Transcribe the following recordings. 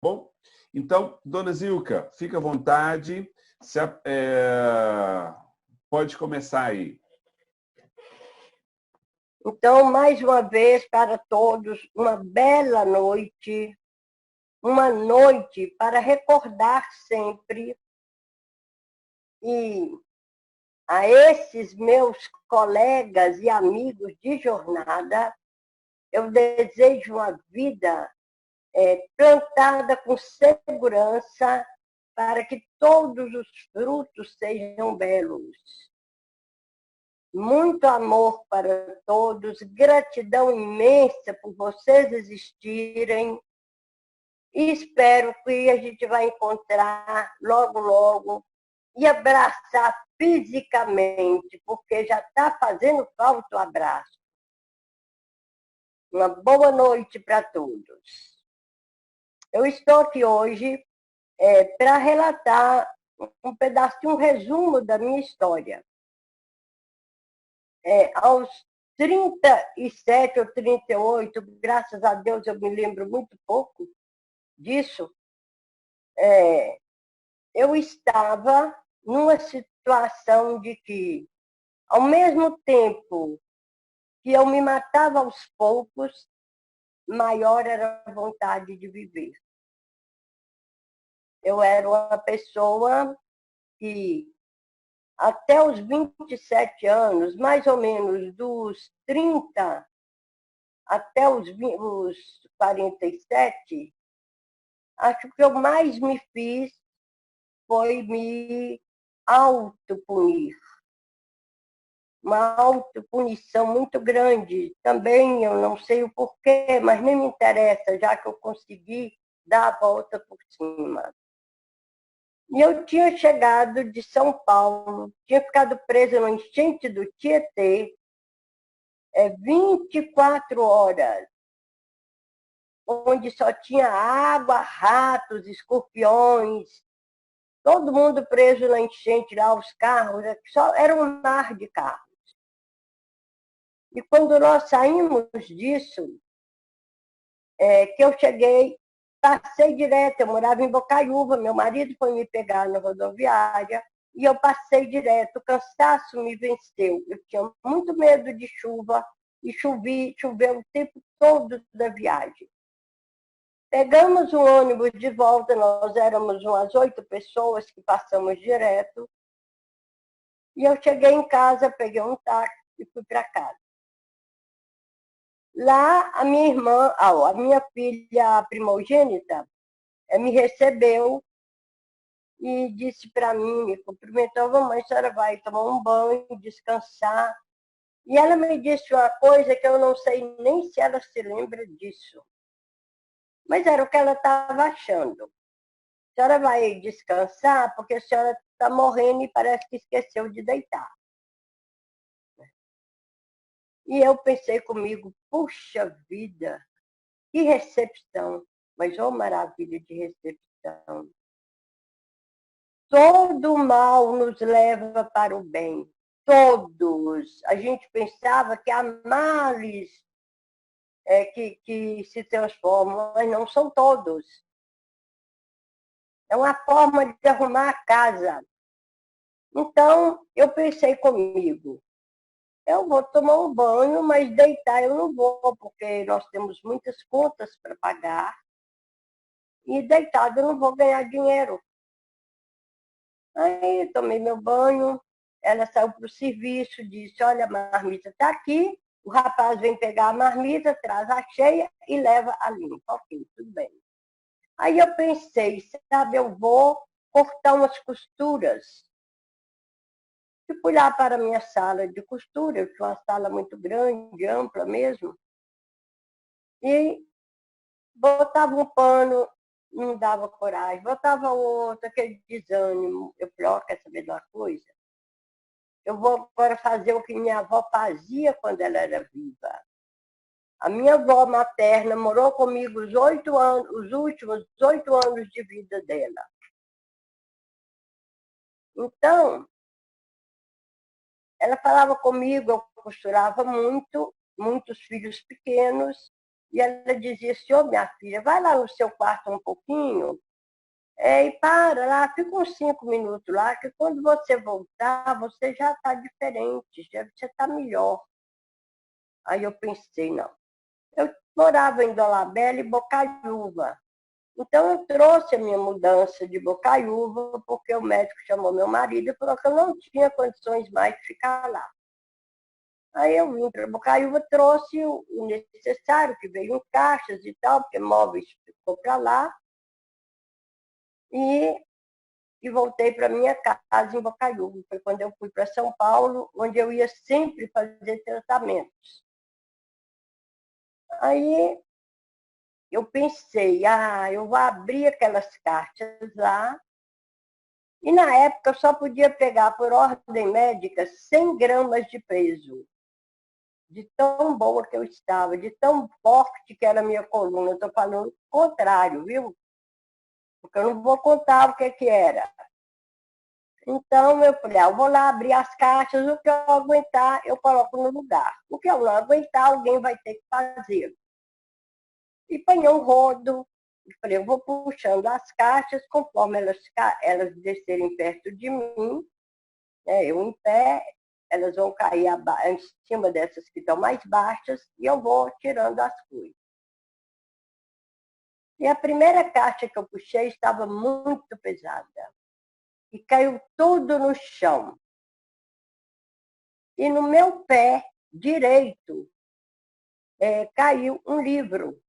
Bom, então, dona Zilka, fica à vontade. Pode começar aí. Então, mais uma vez, para todos, uma bela noite, uma noite para recordar sempre. E a esses meus colegas e amigos de jornada, eu desejo uma vida plantada com segurança para que todos os frutos sejam belos. Muito amor para todos, gratidão imensa por vocês existirem e espero que a gente vai encontrar logo, logo e abraçar fisicamente, porque já está fazendo falta o abraço. Uma boa noite para todos. Eu estou aqui hoje para relatar um pedacinho, um resumo da minha história. Aos 37 ou 38, graças a Deus eu me lembro muito pouco disso, eu estava numa situação de que, ao mesmo tempo que eu me matava aos poucos, maior era a vontade de viver. Eu era uma pessoa que, até os 27 anos, mais ou menos dos 30 até os 47, acho que eu mais me fiz foi me autopunir. Uma autopunição muito grande. Também eu não sei o porquê, mas nem me interessa, já que eu consegui dar a volta por cima. E eu tinha chegado de São Paulo, tinha ficado presa no enchente do Tietê, 24 horas, onde só tinha água, ratos, escorpiões, todo mundo preso na enchente lá, os carros, só era um mar de carros. E quando nós saímos disso, que eu cheguei, passei direto, eu morava em Bocaiúva, meu marido foi me pegar na rodoviária, e eu passei direto, o cansaço me venceu. Eu tinha muito medo de chuva, e choveu o tempo todo da viagem. Pegamos um ônibus de volta, nós éramos umas 8 pessoas que passamos direto, e eu cheguei em casa, peguei um táxi e fui para casa. Lá, a minha irmã, a minha filha primogênita, me recebeu e disse para mim, me cumprimentou: mamãe, a senhora vai tomar um banho, descansar. E ela me disse uma coisa que eu não sei nem se ela se lembra disso. Mas era o que ela estava achando. A senhora vai descansar porque a senhora está morrendo e parece que esqueceu de deitar. E eu pensei comigo: puxa vida, que recepção! Mas, oh, maravilha de recepção! Todo mal nos leva para o bem. Todos. A gente pensava que há males que se transformam, mas não são todos. É uma forma de arrumar a casa. Então, eu pensei comigo: eu vou tomar um banho, mas deitar eu não vou, porque nós temos muitas contas para pagar. E deitado eu não vou ganhar dinheiro. Aí tomei meu banho, ela saiu para o serviço, disse: olha, a marmita está aqui, o rapaz vem pegar a marmita, traz a cheia e leva a limpa. Ok, tudo bem. Aí eu pensei, sabe, eu vou cortar umas costuras. E fui lá para a minha sala de costura, eu tinha uma sala muito grande, ampla mesmo, e botava um pano, não dava coragem, botava outro, aquele desânimo. Eu falei: ó, quer saber de uma coisa? Eu vou agora fazer o que minha avó fazia quando ela era viva. A minha avó materna morou comigo os últimos 8 anos de vida dela. Então, ela falava comigo, eu costurava muito, muitos filhos pequenos, E ela dizia assim, ô minha filha, vai lá no seu quarto um pouquinho, e para lá, fica uns 5 minutos lá, que quando você voltar, você já está diferente, já, você está melhor. Aí eu pensei, não. Eu morava em Dolabella e Bocaiúva. Então eu trouxe a minha mudança de Bocaiúva, porque o médico chamou meu marido e falou que eu não tinha condições mais de ficar lá. Aí eu vim para Bocaiúva, trouxe o necessário, que veio em caixas e tal, porque móveis ficou para lá, e voltei para minha casa em Bocaiúva. Foi quando eu fui para São Paulo, onde eu ia sempre fazer tratamentos. Aí eu pensei, eu vou abrir aquelas cartas lá, e na época eu só podia pegar por ordem médica 100 gramas de peso. De tão boa que eu estava, de tão forte que era a minha coluna. Eu estou falando o contrário, viu? Porque eu não vou contar o que era. Então, eu falei, eu vou lá abrir as caixas, o que eu aguentar, eu coloco no lugar. O que eu não aguentar, alguém vai ter que fazer. E apanhei um rodo. Eu falei, eu vou puxando as caixas, conforme elas descerem perto de mim, né, eu em pé, elas vão cair em cima dessas que estão mais baixas, e eu vou tirando as coisas. E a primeira caixa que eu puxei estava muito pesada. E caiu tudo no chão. E no meu pé direito caiu um livro.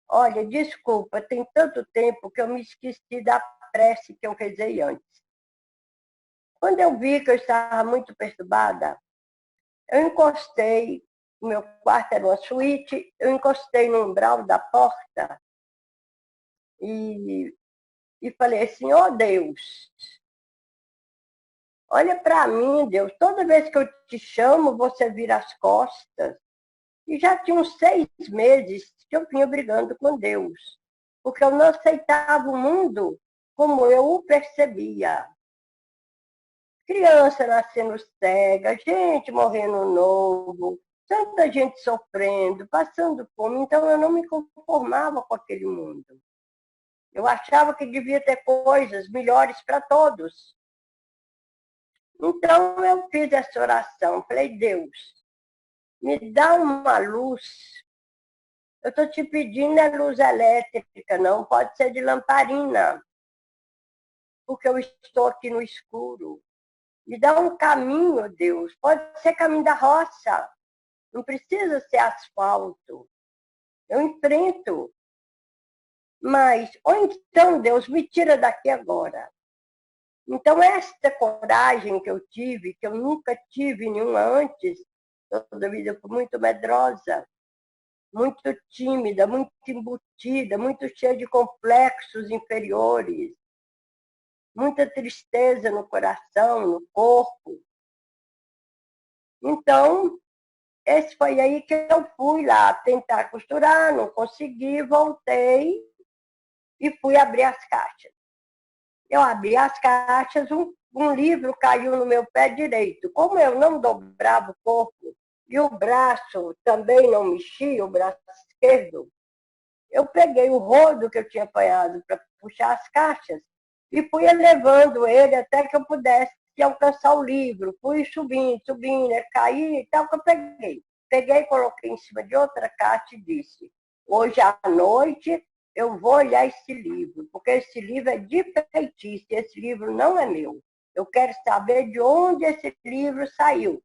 Olha, desculpa, tem tanto tempo que eu me esqueci da prece que eu rezei antes. Quando eu vi que eu estava muito perturbada, eu encostei, o meu quarto era uma suíte, eu encostei no umbral da porta e falei assim, ó Deus, olha para mim, Deus, toda vez que eu te chamo, você vira as costas. E já tinha uns 6 meses que eu vinha brigando com Deus, porque eu não aceitava o mundo como eu o percebia. Criança nascendo cega, gente morrendo novo, tanta gente sofrendo, passando fome, então eu não me conformava com aquele mundo. Eu achava que devia ter coisas melhores para todos. Então eu fiz essa oração, falei, Deus, me dá uma luz. Eu estou te pedindo luz elétrica, não pode ser de lamparina, porque eu estou aqui no escuro. Me dá um caminho, Deus, pode ser caminho da roça, não precisa ser asfalto. Eu enfrento. Mas, ou então, Deus, me tira daqui agora. Então, esta coragem que eu tive, que eu nunca tive nenhuma antes, toda a vida eu fui muito medrosa, muito tímida, muito embutida, muito cheia de complexos inferiores, muita tristeza no coração, no corpo. Então, esse foi aí que eu fui lá tentar costurar, não consegui, voltei e fui abrir as caixas. Eu abri as caixas, um livro caiu no meu pé direito. Como eu não dobrava o corpo e o braço também não mexia, o braço esquerdo, eu peguei o rodo que eu tinha apanhado para puxar as caixas e fui elevando ele até que eu pudesse alcançar o livro. Fui subindo, subindo, caí e tal, que eu peguei. Peguei, coloquei em cima de outra caixa e disse, hoje à noite eu vou olhar esse livro, porque esse livro é de feitiço, esse livro não é meu. Eu quero saber de onde esse livro saiu.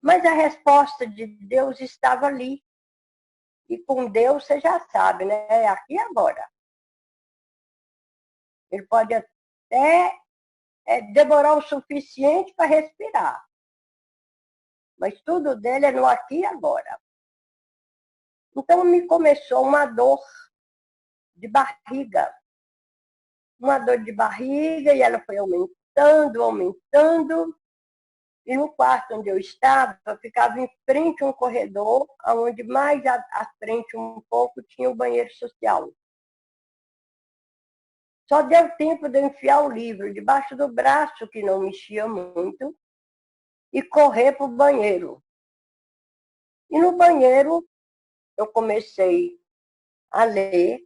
Mas a resposta de Deus estava ali. E com Deus você já sabe, né? É aqui e agora. Ele pode até demorar o suficiente para respirar. Mas tudo dele é no aqui e agora. Então me começou uma dor de barriga. Uma dor de barriga e ela foi aumentando, aumentando. E no quarto onde eu estava, eu ficava em frente a um corredor, onde mais à frente um pouco tinha o banheiro social. Só deu tempo de eu enfiar o livro debaixo do braço, que não mexia muito, e correr para o banheiro. E no banheiro eu comecei a ler,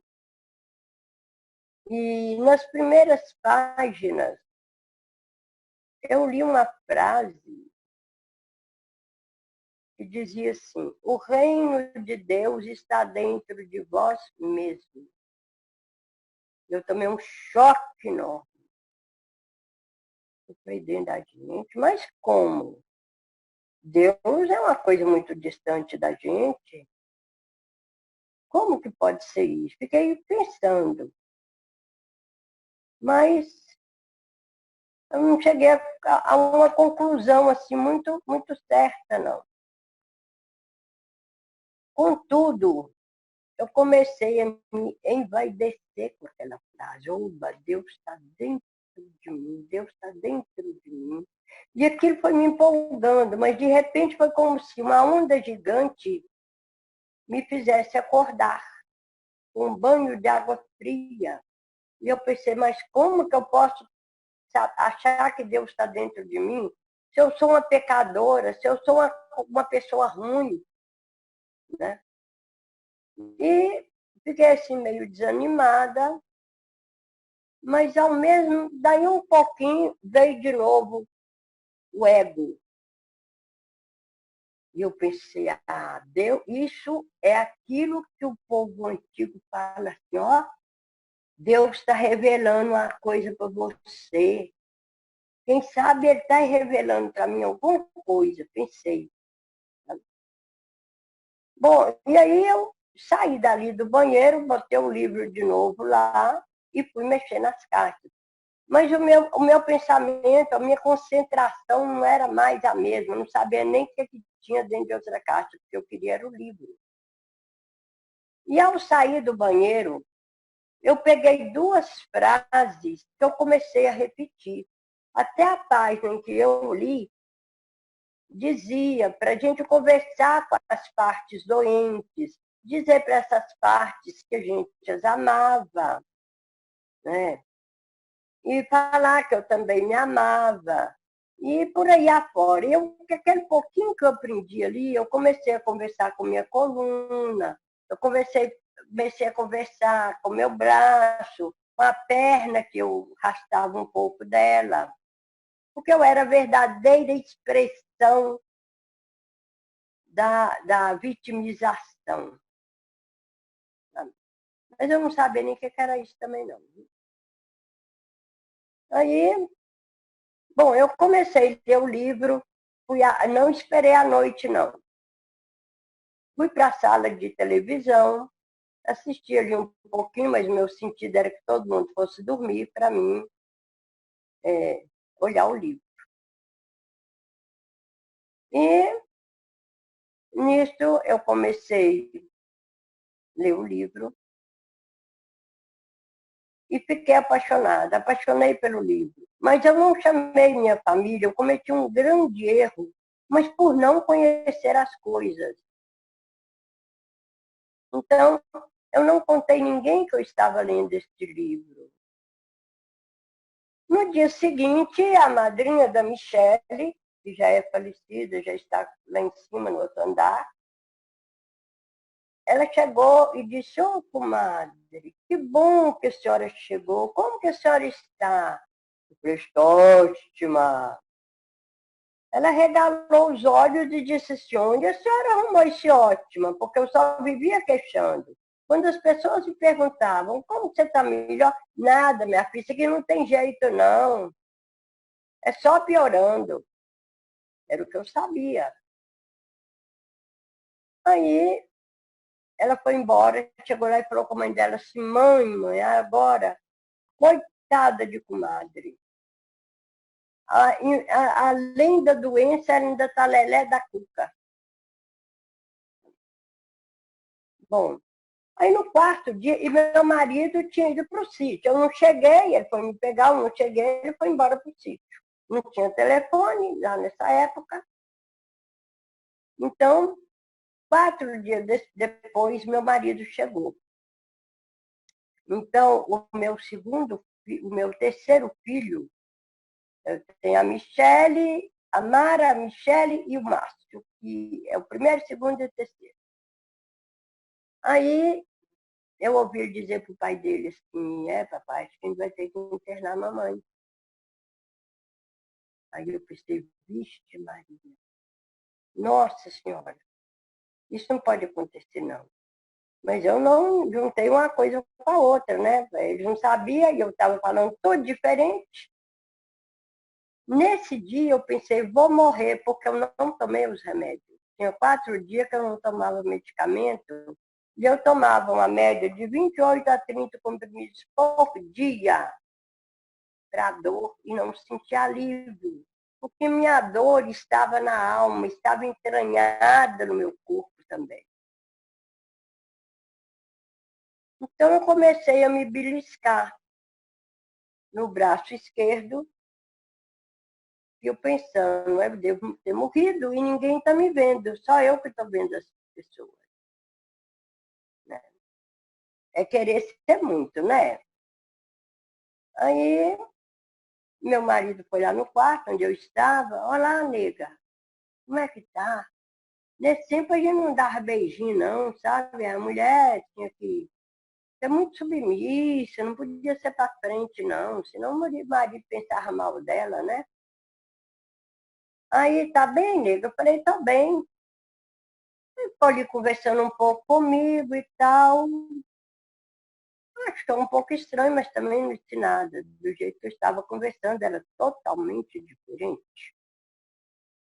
e nas primeiras páginas eu li uma frase que dizia assim: o reino de Deus está dentro de vós mesmo. Eu tomei um choque enorme. Eu falei, dentro da gente, mas como? Deus é uma coisa muito distante da gente. Como que pode ser isso? Fiquei pensando. Mas eu não cheguei a uma conclusão assim muito, muito certa, não. Contudo, eu comecei a me envaidecer com aquela frase. Oba, Deus está dentro de mim, Deus está dentro de mim. E aquilo foi me empolgando, mas de repente foi como se uma onda gigante me fizesse acordar com um banho de água fria. E eu pensei, mas como que eu posso achar que Deus está dentro de mim se eu sou uma pecadora, se eu sou uma pessoa ruim, né? E fiquei assim meio desanimada, mas ao mesmo, daí um pouquinho veio de novo o ego. E eu pensei, Deus, isso é aquilo que o povo antigo fala assim, ó, Deus está revelando uma coisa para você. Quem sabe ele está revelando para mim alguma coisa, pensei. Bom, e aí eu saí dali do banheiro, botei o livro de novo lá e fui mexer nas cartas. Mas o meu pensamento, a minha concentração não era mais a mesma, eu não sabia nem o que tinha dentro de outra caixa, porque eu queria era o livro. E ao sair do banheiro, eu peguei duas frases que eu comecei a repetir. Até a página em que eu li, dizia para a gente conversar com as partes doentes, dizer para essas partes que a gente as amava, né? E falar que eu também me amava, e por aí afora. Aquele pouquinho que eu aprendi ali, eu comecei a conversar com minha coluna, eu comecei a conversar com meu braço, com a perna que eu arrastava um pouco dela, porque eu era a verdadeira expressão da vitimização. Mas eu não sabia nem o que era isso também, não. Aí, bom, eu comecei a ler o livro, não esperei a noite, não. Fui para a sala de televisão, assisti ali um pouquinho, mas meu sentido era que todo mundo fosse dormir para mim olhar o livro. E nisso eu comecei a ler o livro e fiquei apaixonada, apaixonei pelo livro. Mas eu não chamei minha família, eu cometi um grande erro, mas por não conhecer as coisas. Então, eu não contei ninguém que eu estava lendo este livro. No dia seguinte, a madrinha da Michele, que já é falecida, já está lá em cima, no outro andar, ela chegou e disse, ô, comadre, que bom que a senhora chegou, como que a senhora está? Eu falei, estou ótima. Ela regalou os olhos e disse assim, onde a senhora arrumou esse ótima? Porque eu só vivia queixando. Quando as pessoas me perguntavam, como você está melhor? Nada, minha filha, isso aqui não tem jeito, não. É só piorando. Era o que eu sabia. Aí, ela foi embora, chegou lá e falou com a mãe dela assim, mãe, agora, coitada de comadre. Além da doença, ela ainda está lelé da cuca. Bom, aí no quarto dia, e meu marido tinha ido para o sítio. Eu não cheguei, ele foi me pegar, eu não cheguei, ele foi embora para o sítio. Não tinha telefone lá nessa época. Então, 4 dias depois, meu marido chegou. Então, o meu terceiro filho, eu tenho a Michele, a Mara, a Michele e o Márcio. que é o primeiro, segundo e o terceiro. Aí eu ouvi ele dizer para o pai dele assim, papai, acho que a gente vai ter que internar a mamãe. Aí eu pensei, vixe Maria, nossa senhora, isso não pode acontecer não. Mas eu não juntei uma coisa com a outra, né? Eles não sabiam e eu estava falando tudo diferente. Nesse dia eu pensei, vou morrer, porque eu não tomei os remédios. Tinha 4 dias que eu não tomava medicamento, e eu tomava uma média de 28 a 30 comprimidos por dia para dor, e não sentia alívio. Porque minha dor estava na alma, estava entranhada no meu corpo também. Então eu comecei a me beliscar no braço esquerdo, e eu pensando, eu devo ter morrido e ninguém está me vendo, só eu que estou vendo as pessoas. Né? É querer ser muito, né? Aí meu marido foi lá no quarto onde eu estava, olá, nega, como é que tá? Nesse tempo a gente não dava beijinho, não, sabe? A mulher tinha que ser muito submissa, não podia ser para frente, não, senão o marido pensava mal dela, né? Aí, tá bem, nega? Eu falei, tá bem. Ficou ali conversando um pouco comigo e tal. Achou um pouco estranho, mas também não disse nada. Do jeito que eu estava conversando, era totalmente diferente.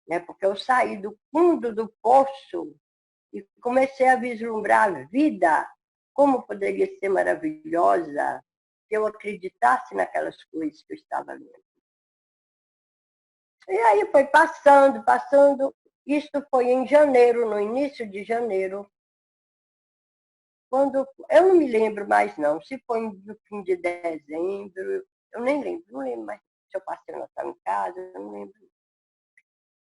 Né? Porque eu saí do fundo do poço e comecei a vislumbrar a vida, como poderia ser maravilhosa se eu acreditasse naquelas coisas que eu estava lendo. E aí foi passando, passando. Isso foi em janeiro, no início de janeiro. Quando, eu não me lembro mais, não. Se foi no fim de dezembro, eu nem lembro. Não lembro mais se eu passei o Natal em casa, eu não lembro.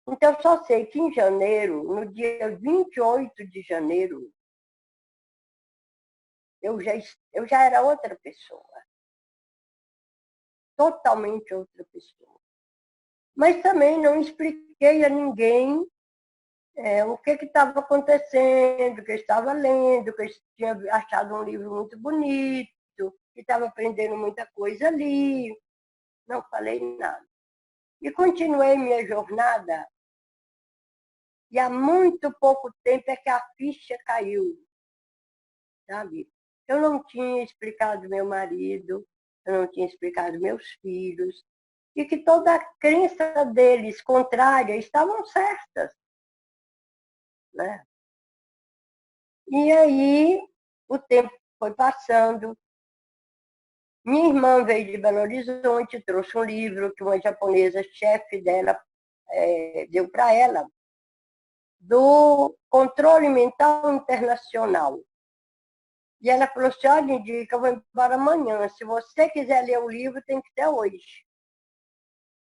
Então, eu só sei que em janeiro, no dia 28 de janeiro, eu já era outra pessoa. Totalmente outra pessoa. Mas também não expliquei a ninguém o que estava acontecendo, o que eu estava lendo, que eu tinha achado um livro muito bonito, que estava aprendendo muita coisa ali. Não falei nada. E continuei minha jornada. E há muito pouco tempo é que a ficha caiu, sabe? Eu não tinha explicado meu marido, eu não tinha explicado meus filhos, e que toda a crença deles contrária estavam certas. Né? E aí o tempo foi passando. Minha irmã veio de Belo Horizonte, trouxe um livro que uma japonesa, chefe dela, deu para ela, do Controle Mental Internacional. E ela falou assim, olha, indica, eu vou embora amanhã. Se você quiser ler o livro, tem que ser hoje.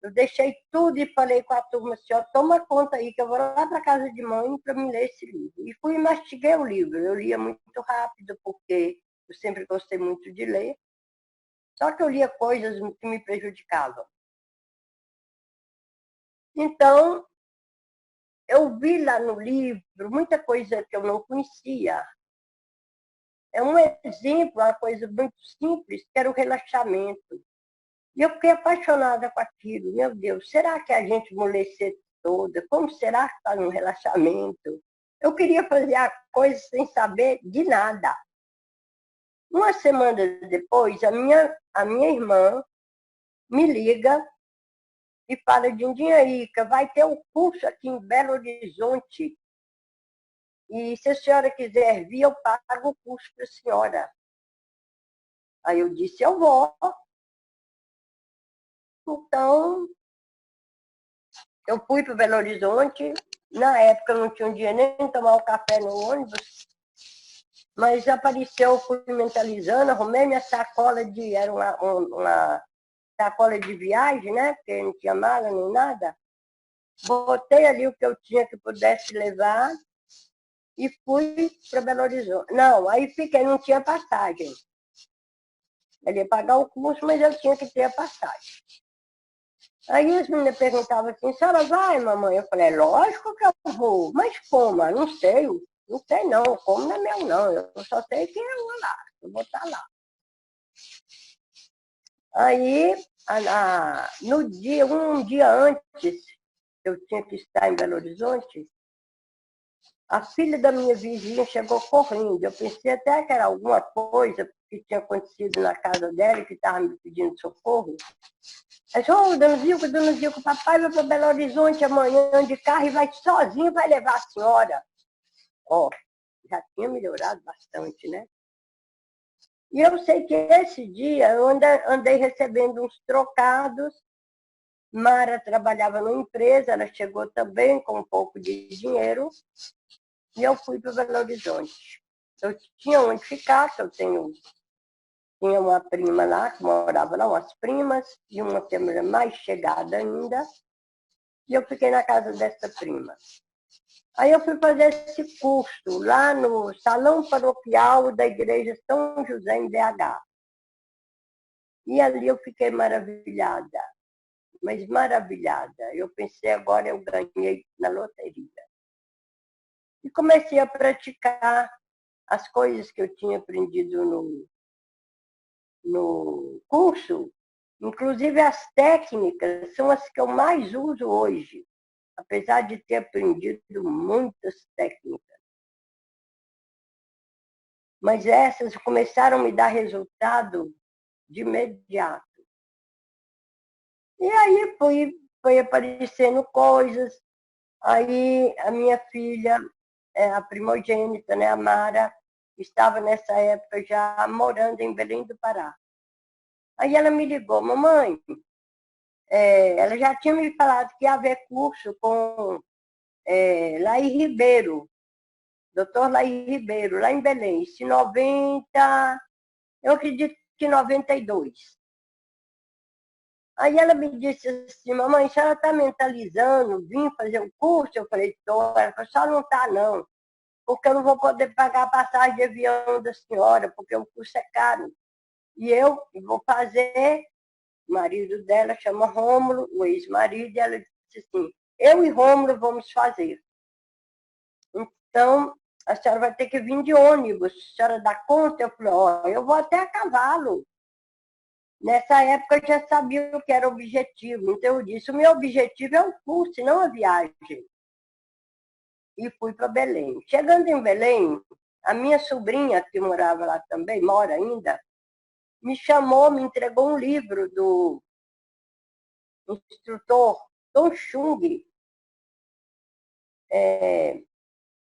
Eu deixei tudo e falei com a turma assim, ó, toma conta aí, que eu vou lá para casa de mãe para me ler esse livro. E fui e mastiguei o livro. Eu lia muito rápido, porque eu sempre gostei muito de ler. Só que eu lia coisas que me prejudicavam. Então, eu vi lá no livro muita coisa que eu não conhecia. É um exemplo, uma coisa muito simples, que era o relaxamento. E eu fiquei apaixonada com aquilo. Meu Deus, será que a gente amolecer toda? Como será que está no relaxamento? Eu queria fazer a coisa sem saber de nada. Uma semana depois, a minha irmã me liga e fala, Dindinha Ica, vai ter um curso aqui em Belo Horizonte. E se a senhora quiser vir, eu pago o curso para a senhora. Aí eu disse, eu vou. Então, eu fui para Belo Horizonte. Na época eu não tinha um dia nem tomar o café no ônibus. Mas apareceu, fui mentalizando, arrumei minha sacola era uma sacola de viagem, né? Porque não tinha mala nem nada. Botei ali o que eu tinha que pudesse levar e fui para Belo Horizonte. Não, aí fiquei, não tinha passagem. Ele ia pagar o curso, mas eu tinha que ter a passagem. Aí as meninas perguntavam assim, a senhora vai, mamãe? Eu falei, lógico que eu vou. Mas como? Eu não sei não, como não é meu não. Eu só sei que eu vou lá, eu vou estar lá. Aí, no dia, um dia antes, eu tinha que estar em Belo Horizonte, a filha da minha vizinha chegou correndo. Eu pensei até que era alguma coisa que tinha acontecido na casa dela, que estava me pedindo socorro. Aí disse, ô, dona Zilka, papai vai para Belo Horizonte amanhã de carro e vai sozinho, vai levar a senhora. Ó, já tinha melhorado bastante, né? E eu sei que esse dia eu andei recebendo uns trocados. Mara trabalhava numa empresa, ela chegou também com um pouco de dinheiro, e eu fui para Belo Horizonte. Eu tinha onde ficar, que eu tinha uma prima lá, que morava lá, umas primas, e uma que era mais chegada ainda, e eu fiquei na casa dessa prima. Aí eu fui fazer esse curso lá no Salão Paroquial da Igreja São José, em BH. E ali eu fiquei maravilhada, mas maravilhada. Eu pensei, agora eu ganhei na loteria. E comecei a praticar as coisas que eu tinha aprendido no curso, inclusive as técnicas, são as que eu mais uso hoje, apesar de ter aprendido muitas técnicas. Mas essas começaram a me dar resultado de imediato. E aí foi aparecendo coisas. Aí a minha filha, a primogênita, né, a Mara, estava nessa época já morando em Belém do Pará. Aí ela me ligou, mamãe, ela já tinha me falado que ia haver curso com Laí Ribeiro, doutor Laí Ribeiro, lá em Belém, isso em 90, eu acredito que 92. Aí ela me disse assim, mamãe, a senhora está mentalizando, vim fazer o curso? Eu falei, estou. Ela falou, só não está não, porque eu não vou poder pagar a passagem de avião da senhora, porque o curso é caro. E eu vou fazer, o marido dela chama Rômulo, o ex-marido, e ela disse assim, eu e Rômulo vamos fazer. Então, a senhora vai ter que vir de ônibus, a senhora dá conta? Eu falei, ó, eu vou até a cavalo. Nessa época eu já sabia o que era o objetivo, então eu disse, o meu objetivo é o curso, não a viagem. E fui para Belém. Chegando em Belém, a minha sobrinha, que morava lá também, mora ainda, me chamou, me entregou um livro do instrutor Tom Chung,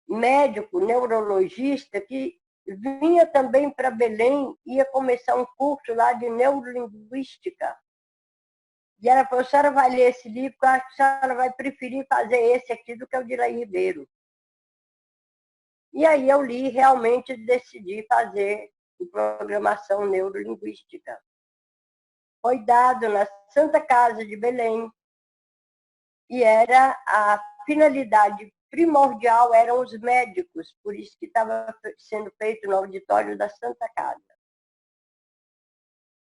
médico, neurologista, que vinha também para Belém, ia começar um curso lá de neurolinguística. E ela falou, a senhora vai ler esse livro, eu acho que a senhora vai preferir fazer esse aqui do que o de Laí Ribeiro. E aí eu li e realmente decidi fazer programação neurolinguística. Foi dado na Santa Casa de Belém, e era a finalidade primordial eram os médicos, por isso que estava sendo feito no auditório da Santa Casa.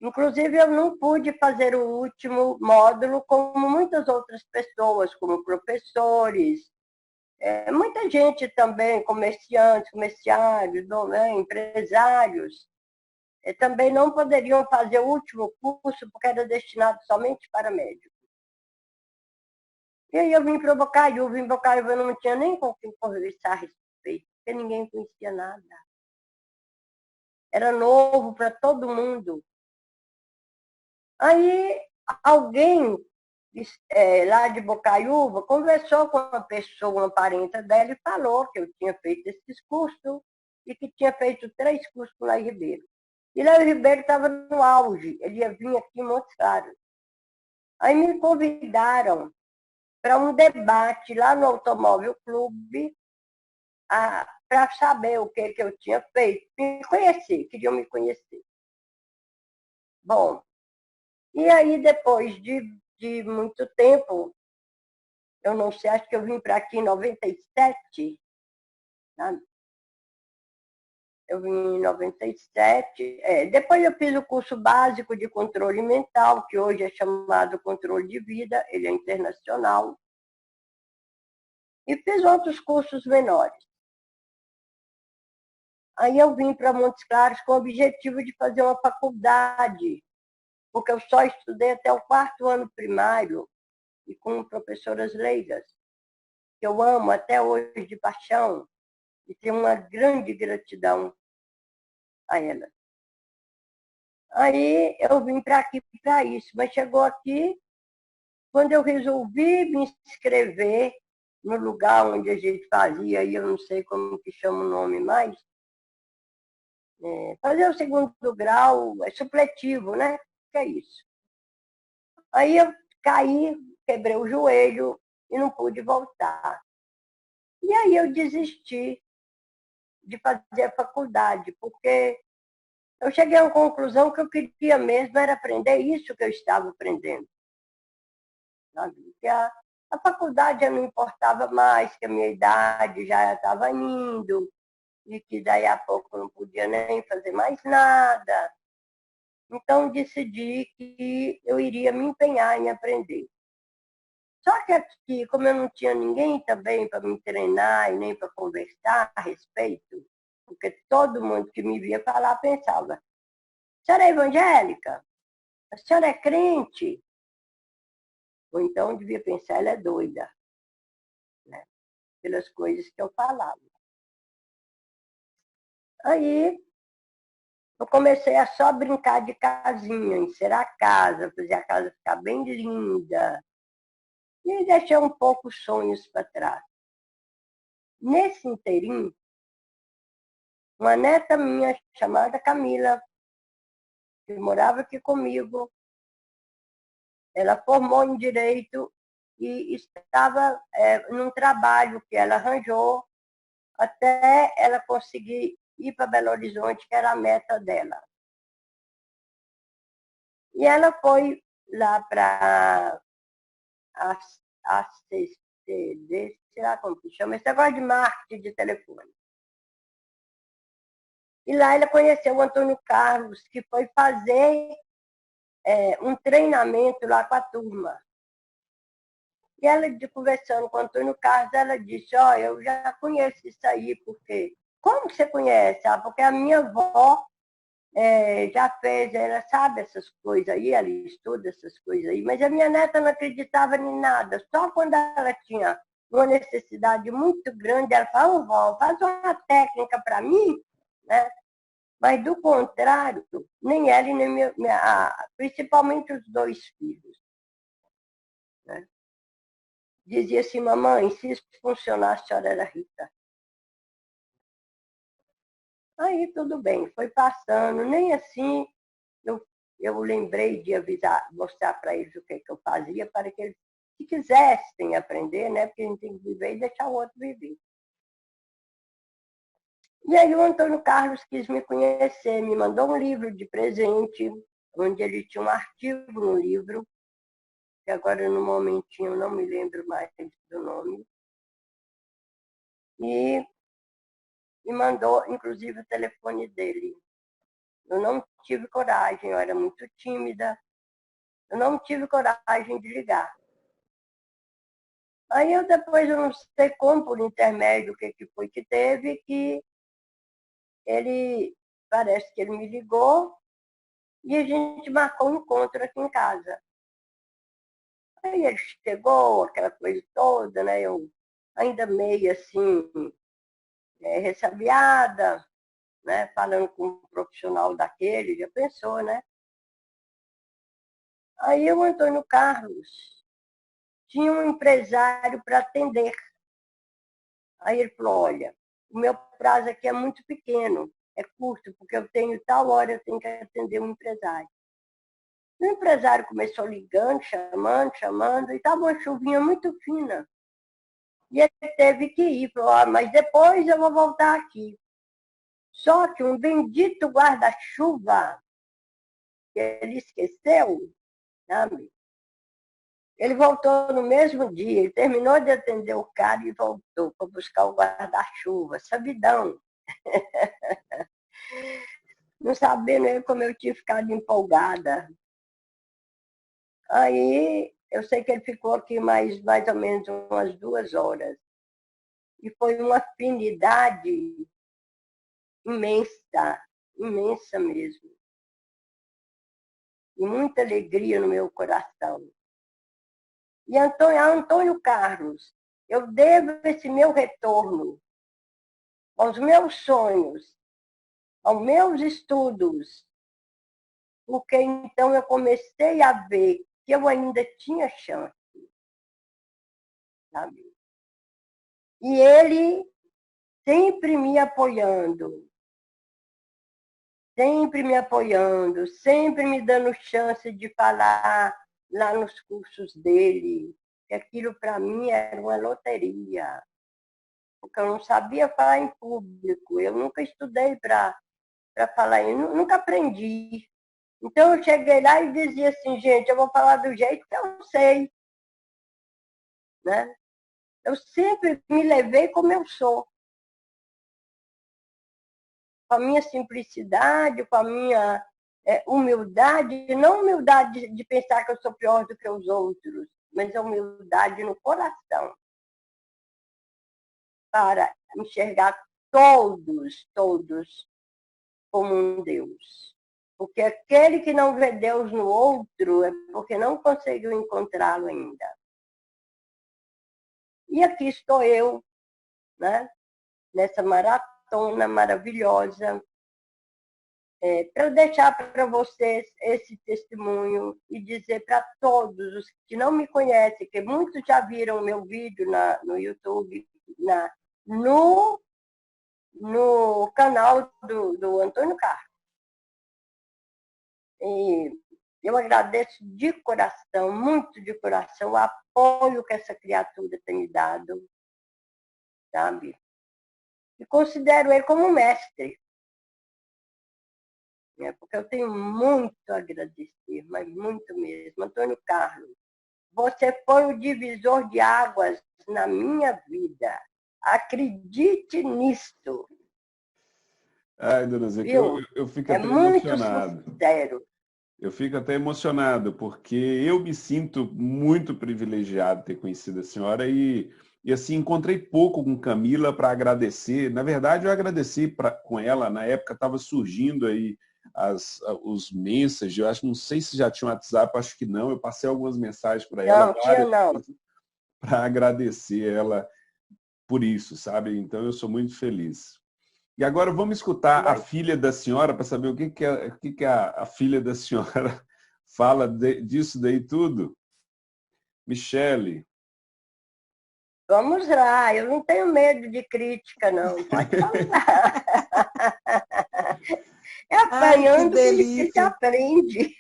Inclusive, eu não pude fazer o último módulo como muitas outras pessoas, como professores, muita gente também, comerciantes, comerciários, empresários, também não poderiam fazer o último curso porque era destinado somente para médicos. E aí eu vim para Bocaiúva, eu não tinha nem com quem conversar a respeito, porque ninguém conhecia nada. Era novo para todo mundo. Aí alguém lá de Bocaiúva conversou com uma pessoa, uma parenta dela, e falou que eu tinha feito esses cursos e que tinha feito 3 cursos com Laí Ribeiro. E Laí Ribeiro estava no auge, ele ia vir aqui em Montes Claros. Aí me convidaram para um debate lá no Automóvel Clube, para saber o que eu tinha feito, me conhecer, queriam me conhecer. Bom, e aí depois de muito tempo, eu não sei, acho que eu vim para aqui em 97, sabe? Eu vim em 97. Depois eu fiz o curso básico de controle mental, que hoje é chamado controle de vida, ele é internacional. E fiz outros cursos menores. Aí eu vim para Montes Claros com o objetivo de fazer uma faculdade, porque eu só estudei até o 4º ano primário e com professoras leigas, que eu amo até hoje de paixão e tenho uma grande gratidão a elas. Aí eu vim para aqui para isso, mas chegou aqui, quando eu resolvi me inscrever no lugar onde a gente fazia, e eu não sei como que chama o nome mais, fazer o 2º grau, supletivo, né? Que é isso. Aí eu caí, quebrei o joelho e não pude voltar. E aí eu desisti de fazer a faculdade, porque eu cheguei à conclusão que eu queria mesmo era aprender isso que eu estava aprendendo. Sabe? Que a faculdade já não importava mais, que a minha idade já estava indo, e que daí a pouco eu não podia nem fazer mais nada. Então decidi que eu iria me empenhar em aprender. Só que aqui, como eu não tinha ninguém também para me treinar e nem para conversar a respeito, porque todo mundo que me via falar pensava, a senhora é evangélica? A senhora é crente? Ou então devia pensar, ela é doida, né? Pelas coisas que eu falava. Aí eu comecei a só brincar de casinha, encerar a casa, fazer a casa ficar bem linda. E deixei um pouco os sonhos para trás. Nesse inteirinho, uma neta minha chamada Camila, que morava aqui comigo, ela formou em Direito e estava num trabalho que ela arranjou até ela conseguir ir para Belo Horizonte, que era a meta dela. E ela foi lá para a CCD, sei lá como que chama, esse negócio de marketing de telefone. E lá ela conheceu o Antônio Carlos, que foi fazer um treinamento lá com a turma. E ela, conversando com o Antônio Carlos, ela disse, eu já conheço isso aí, porque... Como que você conhece? Porque a minha avó já fez, ela sabe essas coisas aí, ela estuda essas coisas aí, mas a minha neta não acreditava em nada. Só quando ela tinha uma necessidade muito grande, ela falou, vó, faz uma técnica para mim, né? Mas, do contrário, nem ela e nem principalmente os 2 filhos. Né? Dizia assim, mamãe, se isso funcionar, a senhora era rica. Aí tudo bem, foi passando, nem assim eu lembrei de avisar, mostrar para eles o que eu fazia, para que eles, se quisessem aprender, né? Porque a gente tem que viver e deixar o outro viver. E aí o Antônio Carlos quis me conhecer, me mandou um livro de presente, onde ele tinha um artigo no livro, que agora no momentinho eu não me lembro mais do nome, e me mandou, inclusive, o telefone dele. Eu não tive coragem, eu era muito tímida, eu não tive coragem de ligar. Aí eu depois, eu não sei como, por intermédio, o que foi que teve, que ele, parece que ele me ligou e a gente marcou um encontro aqui em casa. Aí ele chegou, aquela coisa toda, né? Eu ainda meio assim, ressabiada, né? Falando com um profissional daquele, já pensou, né? Aí o Antônio Carlos tinha um empresário para atender. Aí ele falou, olha, o meu prazo aqui é muito pequeno, é curto, porque eu tenho tal hora, eu tenho que atender um empresário. O empresário começou ligando, chamando, e estava uma chuvinha muito fina. E ele teve que ir, falou, mas depois eu vou voltar aqui. Só que um bendito guarda-chuva, que ele esqueceu, sabe? Ele voltou no mesmo dia, ele terminou de atender o cara e voltou para buscar o guarda-chuva, sabidão. Não sabendo ele como eu tinha ficado empolgada. Aí, eu sei que ele ficou aqui mais ou menos umas 2 horas. E foi uma afinidade imensa, imensa mesmo. E muita alegria no meu coração. E Antônio Carlos, eu devo esse meu retorno aos meus sonhos, aos meus estudos, porque então eu comecei a ver que eu ainda tinha chance, sabe? E ele sempre me apoiando, sempre me dando chance de falar lá nos cursos dele, que aquilo para mim era uma loteria, porque eu não sabia falar em público, eu nunca estudei para falar, eu nunca aprendi. Então eu cheguei lá e dizia assim, gente, eu vou falar do jeito que eu sei, né? Eu sempre me levei como eu sou, com a minha simplicidade, com a minha humildade, não humildade de pensar que eu sou pior do que os outros, mas a humildade no coração, para enxergar todos como um Deus. Porque aquele que não vê Deus no outro é porque não conseguiu encontrá-lo ainda. E aqui estou eu, né? Nessa maratona maravilhosa, para deixar para vocês esse testemunho e dizer para todos os que não me conhecem, que muitos já viram o meu vídeo no YouTube, no canal do Antônio Carlos. E eu agradeço de coração, muito de coração, o apoio que essa criatura tem me dado, sabe? E considero ele como um mestre, né? Porque eu tenho muito a agradecer, mas muito mesmo. Antônio Carlos, você foi o divisor de águas na minha vida. Acredite nisto. Ai, dona Zeca, eu fico até muito emocionado. sincero. Eu fico até emocionado, porque eu me sinto muito privilegiado de ter conhecido a senhora e assim, encontrei pouco com Camila para agradecer. Na verdade, eu agradeci com ela, na época estava surgindo aí os mensagens, eu acho, não sei se já tinha um WhatsApp, acho que não, eu passei algumas mensagens para ela. Não, tinha não. Para agradecer ela por isso, sabe? Então, eu sou muito feliz. E agora vamos escutar a filha da senhora para saber o que a filha da senhora fala disso daí tudo. Michele. Vamos lá, eu não tenho medo de crítica, não. Pode falar. É apanhando que se aprende.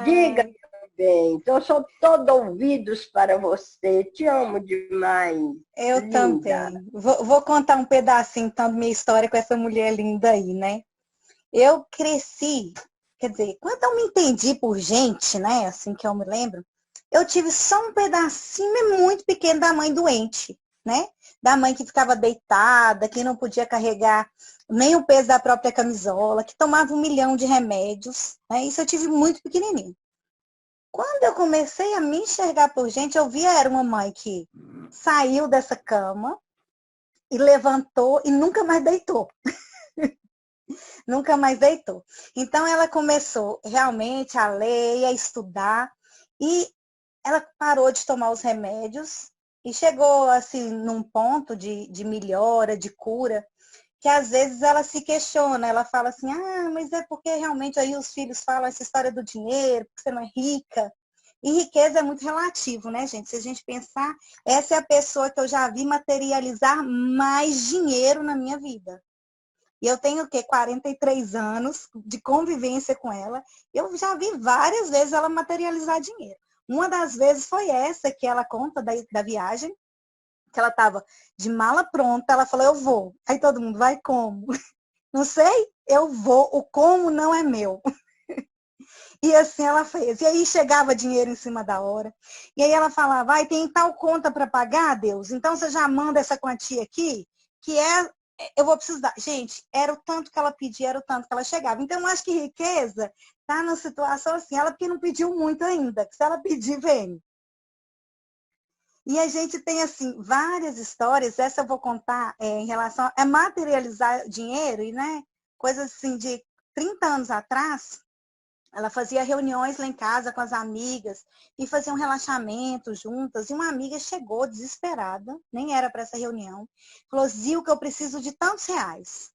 Diga, meu bem, eu sou todo ouvidos para você. Te amo demais. Eu linda. Também. Vou contar um pedacinho então da minha história com essa mulher linda aí, né? Eu cresci, quer dizer, quando eu me entendi por gente, né? Assim que eu me lembro, eu tive só um pedacinho muito pequeno da mãe doente, né? Da mãe que ficava deitada, que não podia carregar nem o peso da própria camisola, que tomava 1 milhão de remédios, né? Isso eu tive muito pequenininho. Quando eu comecei a me enxergar por gente, eu via era uma mãe que saiu dessa cama e levantou e nunca mais deitou. Nunca mais deitou. Então ela começou realmente a ler e a estudar e ela parou de tomar os remédios e chegou assim num ponto de melhora, de cura, que às vezes ela se questiona, ela fala assim, mas é porque realmente aí os filhos falam essa história do dinheiro, porque você não é rica. E riqueza é muito relativo, né, gente? Se a gente pensar, essa é a pessoa que eu já vi materializar mais dinheiro na minha vida. E eu tenho o quê? 43 anos de convivência com ela. Eu já vi várias vezes ela materializar dinheiro. Uma das vezes foi essa que ela conta da viagem, que ela estava de mala pronta, ela falou, eu vou. Aí todo mundo, vai como? Não sei, eu vou, o como não é meu. E assim ela fez. E aí chegava dinheiro em cima da hora. E aí ela falava, tem tal conta para pagar, Deus? Então você já manda essa quantia aqui, que é eu vou precisar. Gente, era o tanto que ela pedia, era o tanto que ela chegava. Então, eu acho que riqueza está numa situação assim, ela que não pediu muito ainda, que se ela pedir, vem. E a gente tem, assim, várias histórias, essa eu vou contar em relação a materializar dinheiro, e, né, coisas assim de 30 anos atrás, ela fazia reuniões lá em casa com as amigas e fazia um relaxamento juntas. E uma amiga chegou desesperada, nem era para essa reunião, falou: Zilka, eu preciso de tantos reais.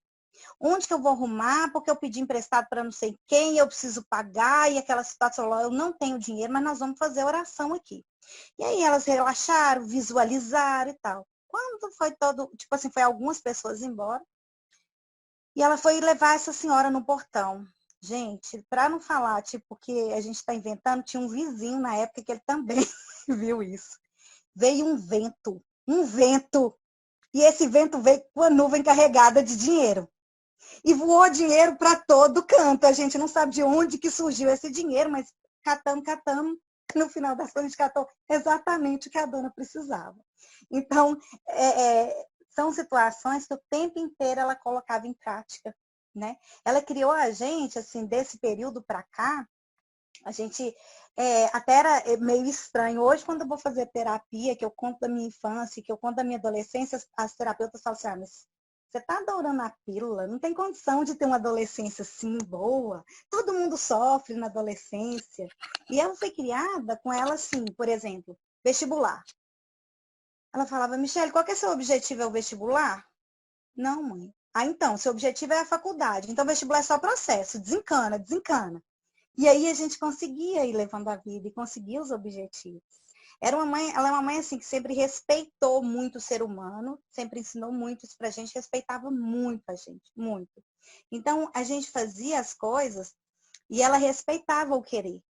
Onde que eu vou arrumar? Porque eu pedi emprestado para não sei quem, eu preciso pagar. E aquela situação, eu não tenho dinheiro, mas nós vamos fazer oração aqui. E aí elas relaxaram, visualizaram e tal. Quando foi todo, tipo assim, foi algumas pessoas embora, e ela foi levar essa senhora no portão. Gente, para não falar, tipo, que a gente está inventando, tinha um vizinho na época que ele também viu isso. Veio um vento, e esse vento veio com a nuvem carregada de dinheiro. E voou dinheiro para todo canto. A gente não sabe de onde que surgiu esse dinheiro, mas catamos. No final das contas, a gente catou exatamente o que a dona precisava. Então, são situações que o tempo inteiro ela colocava em prática, né? Ela criou a gente, assim, desse período para cá, a gente até era meio estranho. Hoje, quando eu vou fazer terapia, que eu conto da minha infância, que eu conto da minha adolescência, as terapeutas falam assim, mas você está adorando a pílula, não tem condição de ter uma adolescência assim, boa. Todo mundo sofre na adolescência. E ela foi criada com ela assim, por exemplo, vestibular. Ela falava, Michele, qual que é seu objetivo? É o vestibular? Não, mãe. Ah, então, seu objetivo é a faculdade. Então, vestibular é só processo. Desencana, desencana. E aí a gente conseguia ir levando a vida e conseguia os objetivos. Ela é uma mãe assim que sempre respeitou muito o ser humano, sempre ensinou muito isso pra gente, respeitava muito a gente, muito. Então a gente fazia as coisas e ela respeitava o querer.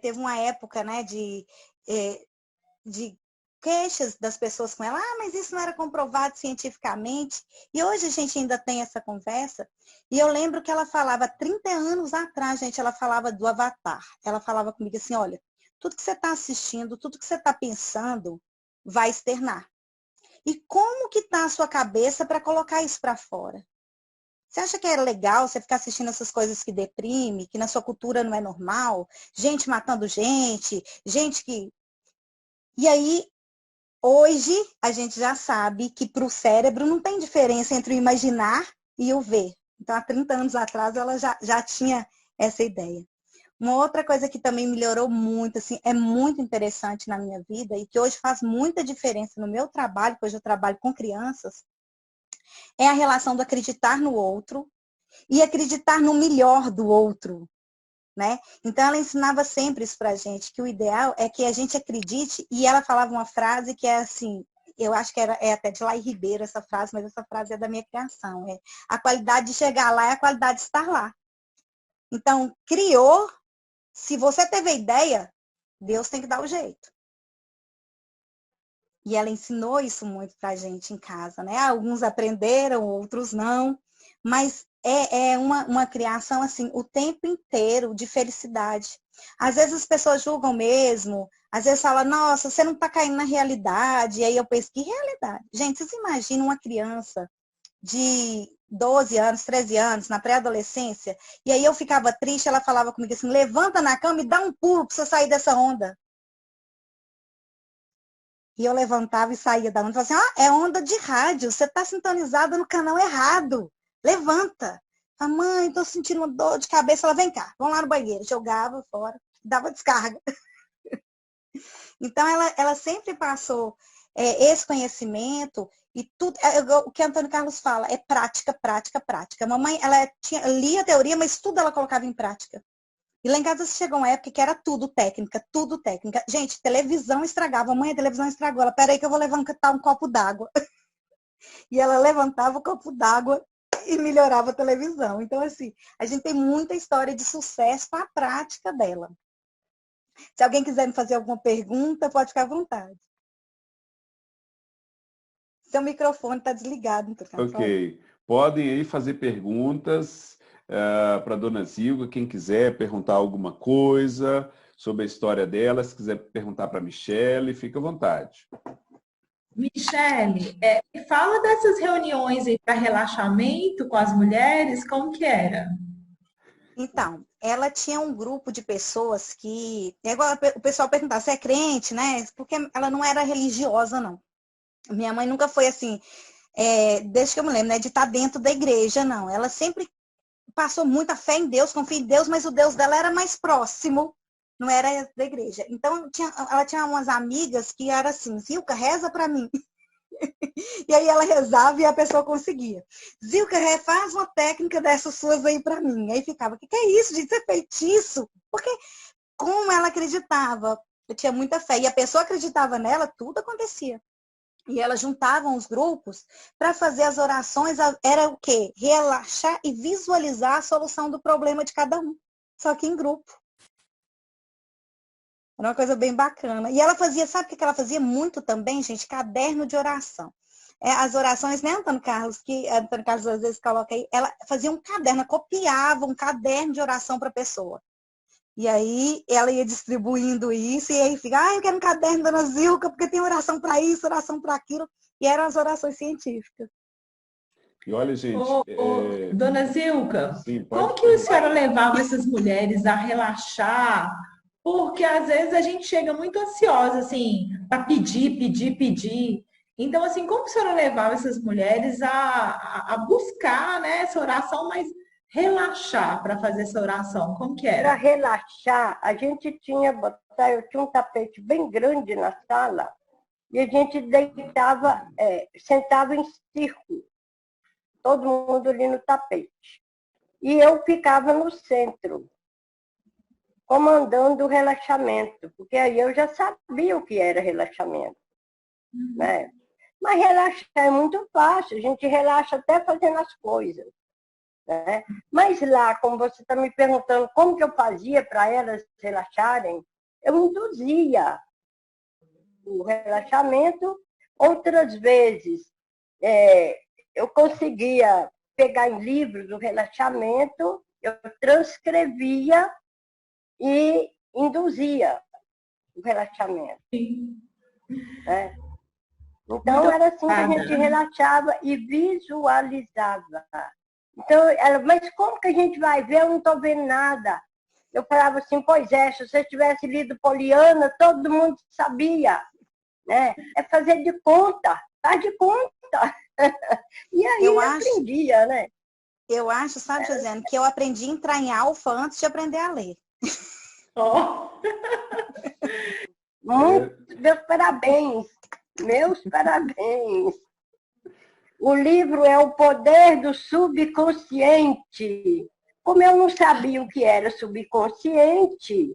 Teve uma época, né, de queixas das pessoas com ela, mas isso não era comprovado cientificamente. E hoje a gente ainda tem essa conversa. E eu lembro que ela falava, 30 anos atrás, gente, ela falava do Avatar. Ela falava comigo assim, olha, tudo que você está assistindo, tudo que você está pensando, vai externar. E como que está a sua cabeça para colocar isso para fora? Você acha que é legal você ficar assistindo essas coisas que deprime, que na sua cultura não é normal? Gente matando gente, gente que... E aí, hoje, a gente já sabe que para o cérebro não tem diferença entre o imaginar e o ver. Então, há 30 anos atrás, ela já tinha essa ideia. Uma outra coisa que também melhorou muito, assim, é muito interessante na minha vida e que hoje faz muita diferença no meu trabalho, que hoje eu trabalho com crianças, é a relação do acreditar no outro e acreditar no melhor do outro. Né? Então, ela ensinava sempre isso pra gente, que o ideal é que a gente acredite, e ela falava uma frase que é assim, eu acho que é até de Lai Ribeiro essa frase, mas essa frase é da minha criação, a qualidade de chegar lá é a qualidade de estar lá. Então, criou, se você teve a ideia, Deus tem que dar o jeito. E ela ensinou isso muito pra gente em casa, né? Alguns aprenderam, outros não, mas é uma criação, assim, o tempo inteiro de felicidade. Às vezes as pessoas julgam mesmo, às vezes falam, nossa, você não está caindo na realidade. E aí eu penso, que realidade? Gente, vocês imaginam uma criança de 12 anos, 13 anos, na pré-adolescência, e aí eu ficava triste, ela falava comigo assim, levanta na cama e dá um pulo para você sair dessa onda. E eu levantava e saía da onda. Falava assim, é onda de rádio, você está sintonizada no canal errado. Levanta. A mãe, estou sentindo uma dor de cabeça. Ela, vem cá, vamos lá no banheiro. Jogava fora, dava descarga. Então, ela sempre passou esse conhecimento e tudo. O que Antônio Carlos fala é prática, prática, prática. A mamãe, ela lia a teoria, mas tudo ela colocava em prática. E lá em casa chegou uma época que era tudo técnica, tudo técnica. Gente, televisão estragava. Mãe, a televisão estragou. Ela, peraí que eu vou levantar um copo d'água. E ela levantava o copo d'água e melhorava a televisão. Então, assim, a gente tem muita história de sucesso com a prática dela. Se alguém quiser me fazer alguma pergunta, pode ficar à vontade. Seu microfone está desligado, então, Ok. Podem aí fazer perguntas para a dona Zilka, quem quiser perguntar alguma coisa sobre a história dela, se quiser perguntar para a Michele, fica à vontade. Michele, me fala dessas reuniões aí para relaxamento com as mulheres, como que era? Então, ela tinha um grupo de pessoas que, é igual o pessoal perguntar, você é crente, né? Porque ela não era religiosa, não. Minha mãe nunca foi assim, desde que eu me lembro, né, de estar dentro da igreja, não. Ela sempre passou muita fé em Deus, confia em Deus, mas o Deus dela era mais próximo, não era da igreja. Então, ela tinha umas amigas que era assim, Zilka, reza para mim. E aí ela rezava e a pessoa conseguia. Zilka, faz uma técnica dessas suas aí para mim. Aí ficava, o que é isso, gente? Isso é feitiço? Porque como ela acreditava, eu tinha muita fé. E a pessoa acreditava nela, tudo acontecia. E elas juntavam os grupos para fazer as orações, era o quê? Relaxar e visualizar a solução do problema de cada um. Só que em grupo. Era uma coisa bem bacana. E ela fazia, sabe o que ela fazia muito também, gente? Caderno de oração. As orações, né, Antônio Carlos? Que Antônio Carlos às vezes coloca aí. Ela fazia um caderno, copiava um caderno de oração para a pessoa. E aí ela ia distribuindo isso, e aí fica, eu quero um caderno da Dona Zilka, porque tem oração para isso, oração para aquilo. E eram as orações científicas. E olha, gente, Dona Zilka, sim, como pode que a perguntar. senhora levava essas mulheres a relaxar? Porque às vezes a gente chega muito ansiosa, assim, para pedir, pedir, pedir. Então, assim, como que a senhora levava essas mulheres a buscar, né, essa oração, mas relaxar para fazer essa oração? Como que Para era? relaxar, a gente eu tinha um tapete bem grande na sala, e a gente deitava, sentava em círculo, todo mundo ali no tapete. E eu ficava no centro, comandando o relaxamento, porque aí eu já sabia o que era relaxamento, né? Mas relaxar é muito fácil, a gente relaxa até fazendo as coisas, né? Mas lá, como você está me perguntando como que eu fazia para elas relaxarem, eu induzia o relaxamento. Outras vezes, eu conseguia pegar em livros o relaxamento, eu transcrevia e induzia o relaxamento. Né? Muito Então, era assim que a gente obrigada. relaxava e visualizava. Então, ela, mas como que a gente vai ver? Eu não estou vendo nada. Eu falava assim, pois é, se você tivesse lido Poliana, todo mundo sabia. Né? É fazer de conta, faz de conta. E Eu aí acho, aprendia, né? sabe, Josiane, que eu aprendi a entrar em alfa antes de aprender a ler. Ó, Muito, meus parabéns, meus parabéns. O livro é O Poder do Subconsciente. Como eu não sabia o que era subconsciente,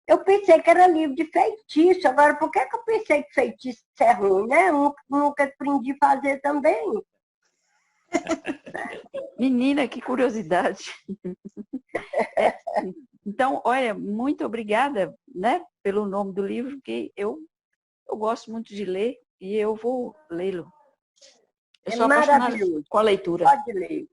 eu pensei que era livro de feitiço. Agora, por que eu pensei que feitiço é ruim, né? Eu nunca aprendi a fazer também. Menina, que curiosidade. É, então, olha, muito obrigada, né, pelo nome do livro, que eu gosto muito de ler e eu vou lê-lo. Eu É sou apaixonada maravilhoso. com a leitura. Pode ler.